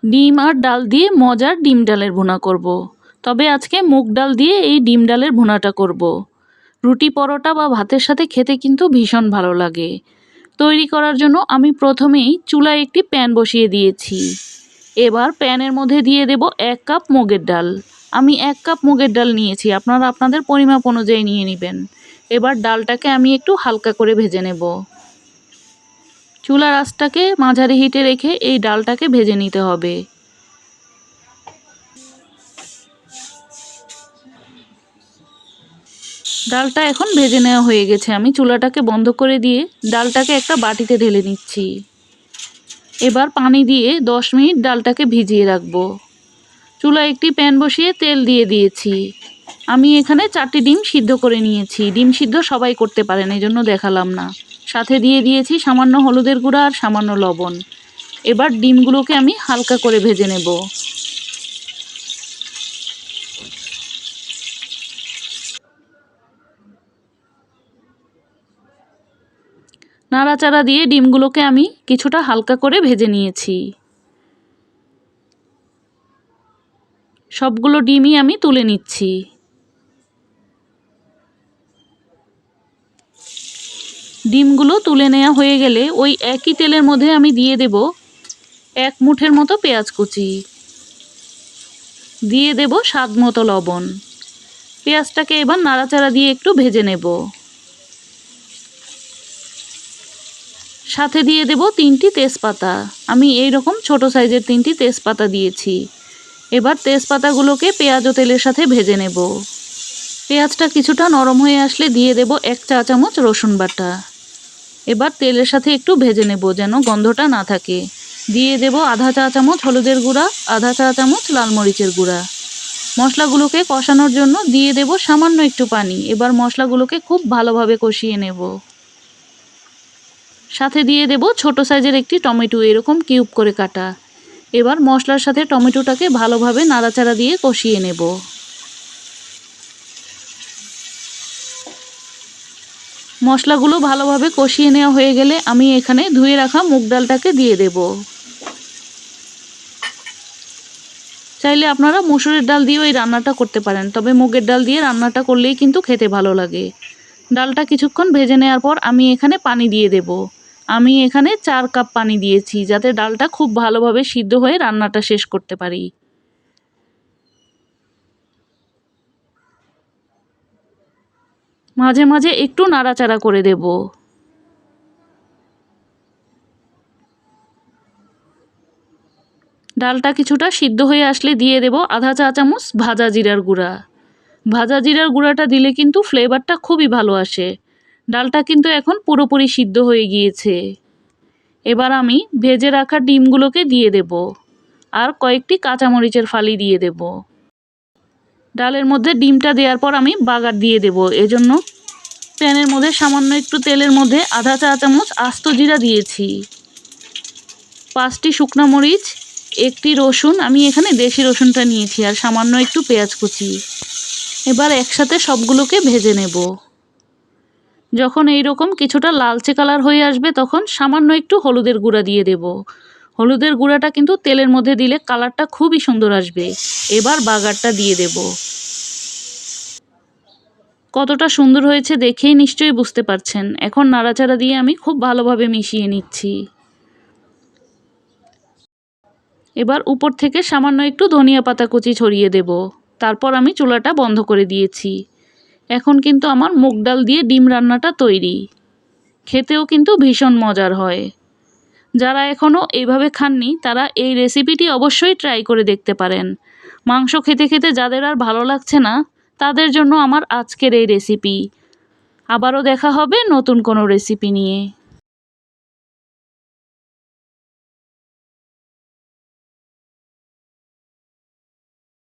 ডিম আর ডাল দিয়ে মজার ডিম ডালের ভুনা করব। তবে আজকে মুগ ডাল দিয়ে এই ডিম ডালের ভুনাটা করব। রুটি পরোটা বা ভাতের সাথে খেতে কিন্তু ভীষণ ভালো লাগে। তৈরি করার জন্য আমি প্রথমেই চুলায় একটি প্যান বসিয়ে দিয়েছি। এবার প্যানের মধ্যে দিয়ে দেব 1 কাপ মুগের ডাল। আমি 1 কাপ মুগের ডাল নিয়েছি, আপনারা আপনাদের পরিমাপ অনুযায়ী নিয়ে নেবেন। এবার ডালটাকে আমি একটু হালকা করে ভেজে নেব। চুলার আঁচটাকে মাঝারি হিটে রেখে এই ডালটাকে ভেজে নিতে হবে। ডালটা এখন ভেজে নেওয়া হয়ে গেছে। আমি চুলাটাকে বন্ধ করে দিয়ে ডালটাকে একটা বাটিতে ঢেলে নিচ্ছি। এবার পানি দিয়ে 10 মিনিট ডালটাকে ভিজিয়ে রাখবো। চুলায় একটি প্যান বসিয়ে তেল দিয়ে দিয়েছি। আমি এখানে 4টি ডিম সিদ্ধ করে নিয়েছি। ডিম সিদ্ধ সবাই করতে পারেন, এই জন্য দেখালাম না। সাথে দিয়ে দিয়েছি সামান্য হলুদের গুঁড়া আর সামান্য লবণ। এবার ডিমগুলোকে আমি হালকা করে ভেজে নেব। নাড়াচাড়া দিয়ে ডিমগুলোকে আমি কিছুটা হালকা করে ভেজে নিয়েছি। সবগুলো ডিমই আমি তুলে নিচ্ছি। ডিমগুলো তুলে নেওয়া হয়ে গেলে ওই একই তেলের মধ্যে আমি দিয়ে দেব 1 মুঠের মতো পেঁয়াজ কুচি, দিয়ে দেব স্বাদ মতো লবণ। পেঁয়াজটাকে এবার নাড়াচাড়া দিয়ে একটু ভেজে নেব। সাথে দিয়ে দেব 3টি তেজপাতা। আমি এই রকম ছোট সাইজের 3টি তেজপাতা দিয়েছি। এবার তেজপাতাগুলোকে পেঁয়াজ ও তেলের সাথে ভেজে নেব। পেঁয়াজটা কিছুটা নরম হয়ে আসলে দিয়ে দেব 1 চা চামচ রসুন বাটা। এবার তেলের সাথে একটু ভেজে নেব যেন গন্ধটা না থাকে। দিয়ে দেব আধা চা চামচ হলুদের গুঁড়া, আধা চা চামচ লাল মরিচের গুঁড়া। মশলাগুলোকে কষানোর জন্য দিয়ে দেব সামান্য একটু পানি। এবার মশলাগুলোকে খুব ভালোভাবে কষিয়ে নেব। সাথে দিয়ে দেব ছোট সাইজের একটি টমেটো, এরকম কিউব করে কাটা। এবার মশলার সাথে টমেটোটাকে ভালোভাবে নাড়াচাড়া দিয়ে কষিয়ে নেব। মশলাগুলো ভালোভাবে কষিয়ে নেওয়া হয়ে গেলে আমি এখানে ধুয়ে রাখা মুগ ডালটাকে দিয়ে দেব। চাইলে আপনারা মসুরের ডাল দিয়েও এই রান্নাটা করতে পারেন, তবে মুগের ডাল দিয়ে রান্নাটা করলেই কিন্তু খেতে ভালো লাগে। ডালটা কিছুক্ষণ ভেজে নেওয়ার পর আমি এখানে পানি দিয়ে দেব। আমি এখানে 4 কাপ পানি দিয়েছি, যাতে ডালটা খুব ভালোভাবে সিদ্ধ হয়ে রান্নাটা শেষ করতে পারি। মাঝে মাঝে একটু নাড়াচাড়া করে দেব। ডালটা কিছুটা সিদ্ধ হয়ে আসলে দিয়ে দেব আধা চা চামচ ভাজা জিরার গুঁড়া। ভাজা জিরার গুঁড়াটা দিলে কিন্তু ফ্লেভারটা খুবই ভালো আসে। ডালটা কিন্তু এখন পুরোপুরি সিদ্ধ হয়ে গিয়েছে। এবার আমি ভেজে রাখা ডিমগুলোকে দিয়ে দেব আর কয়েকটি কাঁচামরিচের ফালি দিয়ে দেব। ডালের মধ্যে ডিমটা দেওয়ার পর আমি বাগার দিয়ে দেব। এজন্য প্যানের মধ্যে সামান্য একটু তেলের মধ্যে আধা চা চামচ আস্ত জিরা দিয়েছি, 5টি শুকনো মরিচ, 1টি রসুন, আমি এখানে দেশি রসুনটা নিয়েছি, আর সামান্য একটু পেঁয়াজ কুচি। এবার একসাথে সবগুলোকে ভেজে নেব। যখন এই রকম কিছুটা লালচে কালার হয়ে আসবে তখন সামান্য একটু হলুদের গুঁড়া দিয়ে দেব। হলুদের গুঁড়াটা কিন্তু তেলের মধ্যে দিলে কালারটা খুবই সুন্দর আসবে। এবার বাগারটা দিয়ে দেব। কতটা সুন্দর হয়েছে দেখেই নিশ্চয়ই বুঝতে পারছেন। এখন নাড়াচাড়া দিয়ে আমি খুব ভালোভাবে মিশিয়ে নিচ্ছি। এবার উপর থেকে সামান্য একটু ধনিয়া পাতা কুচি ছড়িয়ে দেব। তারপর আমি চুলাটা বন্ধ করে দিয়েছি। এখন কিন্তু আমার মুগ ডাল দিয়ে ডিম রান্নাটা তৈরি। খেতেও কিন্তু ভীষণ মজার হয়। যারা এখনও এইভাবে খাননি তারা এই রেসিপিটি অবশ্যই ট্রাই করে দেখতে পারেন। মাংস খেতে খেতে যাদের আর ভালো লাগছে না তাদের জন্য আমার আজকের এই রেসিপি। আবারও দেখা হবে নতুন কোনো রেসিপি নিয়ে।